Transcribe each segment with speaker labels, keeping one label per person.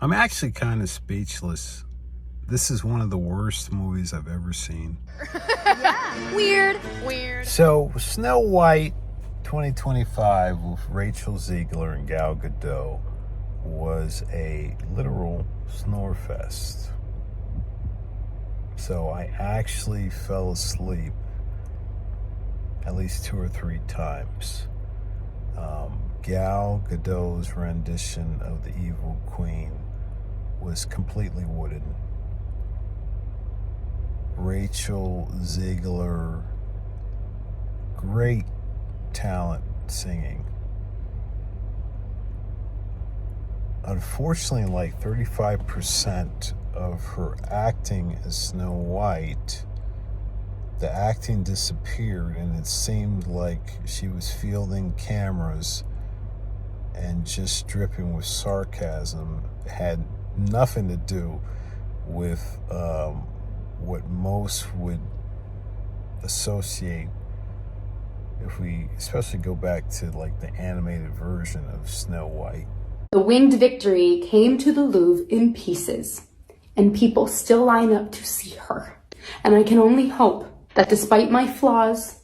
Speaker 1: I'm actually kind of speechless. This is one of the worst movies I've ever seen.
Speaker 2: Yeah. Weird.
Speaker 1: So, Snow White 2025 with Rachel Ziegler and Gal Gadot was a literal snore fest. So I actually fell asleep at least 2 or 3 times. Gal Gadot's rendition of the Evil Queen was completely wooden. Rachel Ziegler, great talent singing. Unfortunately, like 35% of her acting as Snow White, the acting disappeared, and it seemed like she was fielding cameras and just dripping with sarcasm. It had nothing to do with what most would associate, if we especially go back to like the animated version of Snow White.
Speaker 3: The winged victory came to the Louvre in pieces, and people still line up to see her. And I can only hope that despite my flaws,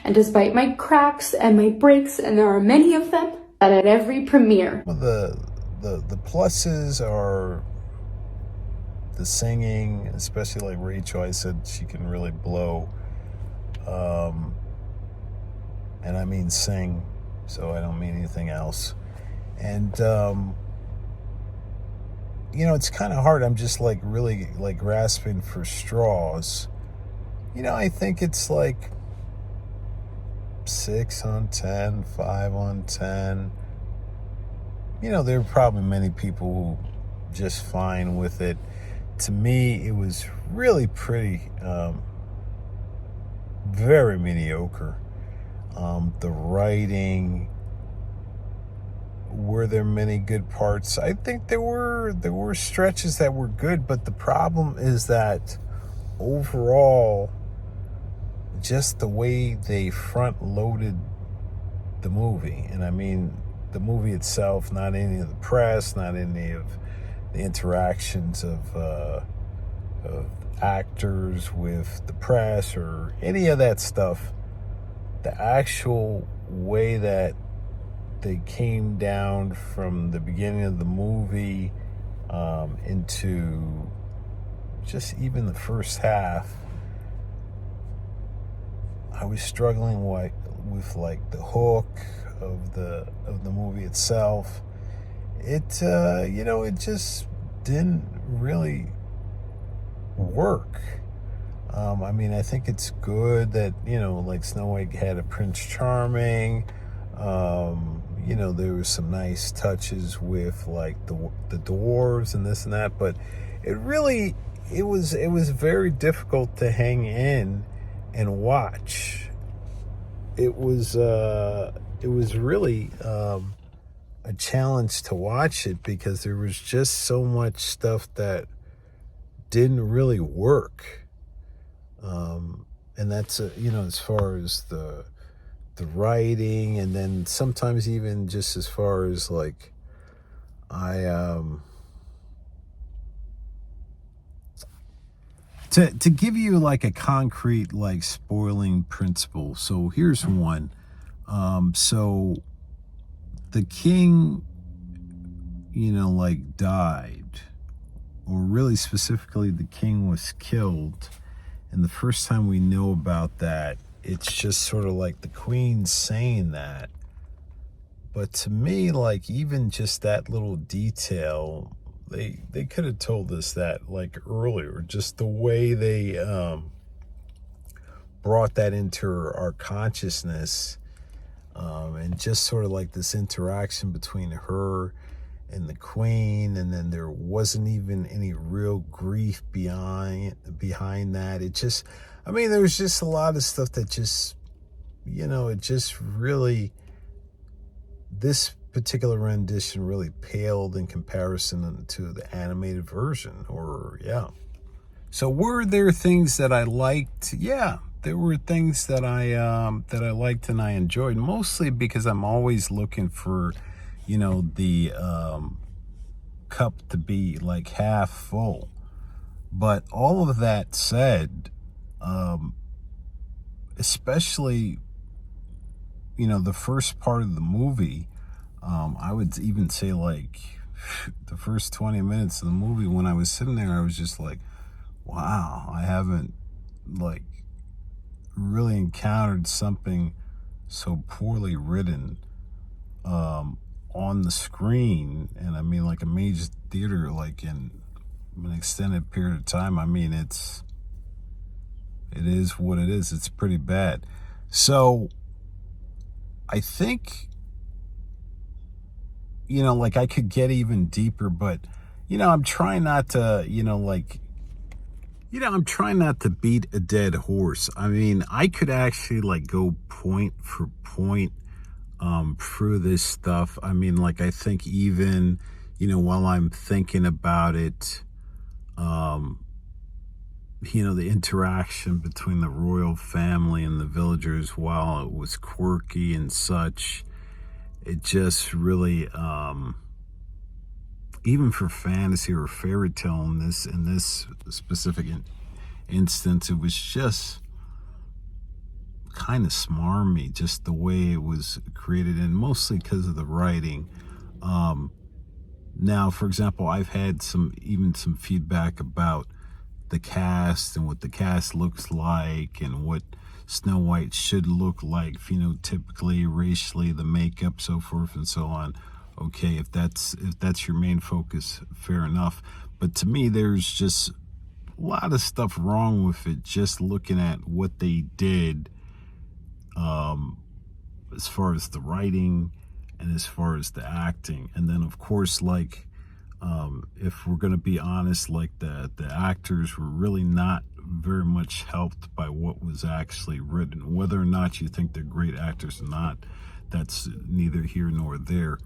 Speaker 3: and despite my cracks and my breaks, and there are many of them, that at every premiere.
Speaker 1: Well, the pluses are the singing, especially like Rachel. I said she can really blow, and I mean sing, so I don't mean anything else. And it's kind of hard. I'm just like really like grasping for straws. I think it's like 6 on 10, 5 on 10. There are probably many people who just fine with it. To me, it was really pretty, very mediocre. The writing, were there many good parts? I think there were stretches that were good, but the problem is that overall, just the way they front-loaded the movie, and I mean the movie itself, not any of the press, not any of the interactions of actors with the press or any of that stuff. The actual way that they came down from the beginning of the movie into just even the first half, I was struggling with like the hook of the movie itself. It it just didn't really work. I mean, I think it's good that like Snow White had a Prince Charming. There was some nice touches with like the dwarves and this and that, but it was very difficult to hang in and watch. It was really a challenge to watch it because there was just so much stuff that didn't really work. And that's as far as the writing, and then sometimes even just as far as like to give you like a concrete like spoiling principle. So here's one. So the king like died, or really specifically the king was killed, and the first time we know about that, it's just sort of like the queen saying that. But to me, like even just that little detail, they could have told us that like earlier. Just the way they brought that into our consciousness, and just sort of like this interaction between her and the queen, and then there wasn't even any real grief behind that. It just, I mean, there was just a lot of stuff that just, it just really, this particular rendition really paled in comparison to the animated version, or yeah. So were there things that I liked? Yeah, there were things that I liked and I enjoyed, mostly because I'm always looking for, the cup to be like half full. But all of that said, especially, you know, the first part of the movie, I would even say like the first 20 minutes of the movie, when I was sitting there, I was just like, wow, I haven't like really encountered something so poorly written on the screen. And I mean, like a major theater, like in an extended period of time. I mean, it is what it is. It's pretty bad. So I think, you know, like I could get even deeper, but, you know, I'm trying not to, I'm trying not to beat a dead horse. I mean, I could actually like go point for point through this stuff. I mean, like, I think even, you know, while I'm thinking about it, you know, the interaction between the royal family and the villagers, while it was quirky and such, it just really, even for fantasy or fairy tale in this specific instance, it was just kind of smarmy, just the way it was created, and mostly because of the writing. Now, for example, I've had some feedback about the cast and what the cast looks like and what Snow White should look like, phenotypically, racially, the makeup, so forth and so on. Okay, if that's your main focus, fair enough. But to me, there's just a lot of stuff wrong with it, just looking at what they did, as far as the writing and as far as the acting. And then, of course, like, if we're going to be honest, like the actors were really not very much helped by what was actually written. Whether or not you think they're great actors or not, that's neither here nor there.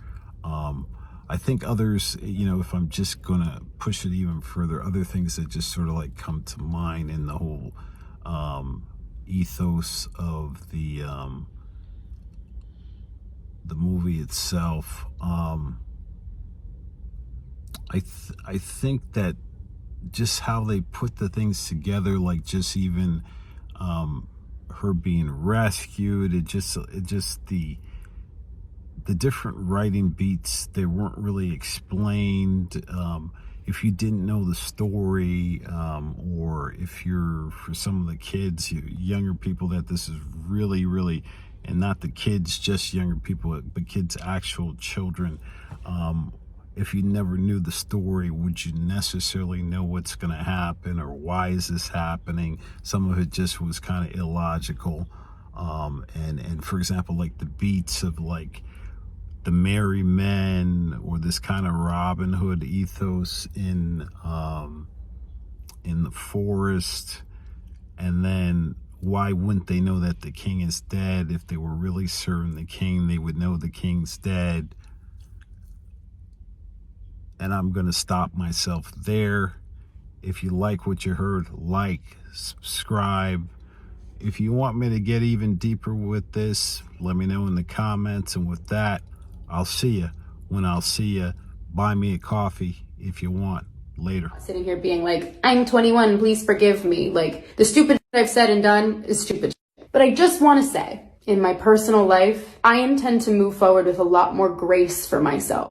Speaker 1: I think others, if I'm just going to push it even further, other things that just sort of like come to mind in the whole ethos of the movie itself. I think that just how they put the things together, like just even her being rescued, it just the different writing beats, they weren't really explained. If you didn't know the story, or if you're, for some of the kids, younger people, that this is really, really, and not the kids, just younger people, but kids' actual children. If you never knew the story, would you necessarily know what's going to happen, or why is this happening? Some of it just was kind of illogical. And for example, like the beats of like the merry men, or this kind of Robin Hood ethos in the forest. And then why wouldn't they know that the king is dead? If they were really serving the king, they would know the king's dead. And I'm going to stop myself there. If you like what you heard, like, subscribe. If you want me to get even deeper with this, let me know in the comments. And with that, I'll see you when I'll see you. Buy me a coffee if you want. Later.
Speaker 3: Sitting here being like, I'm 21, please forgive me. Like, the stupid shit I've said and done is stupid shit. But I just want to say, in my personal life, I intend to move forward with a lot more grace for myself.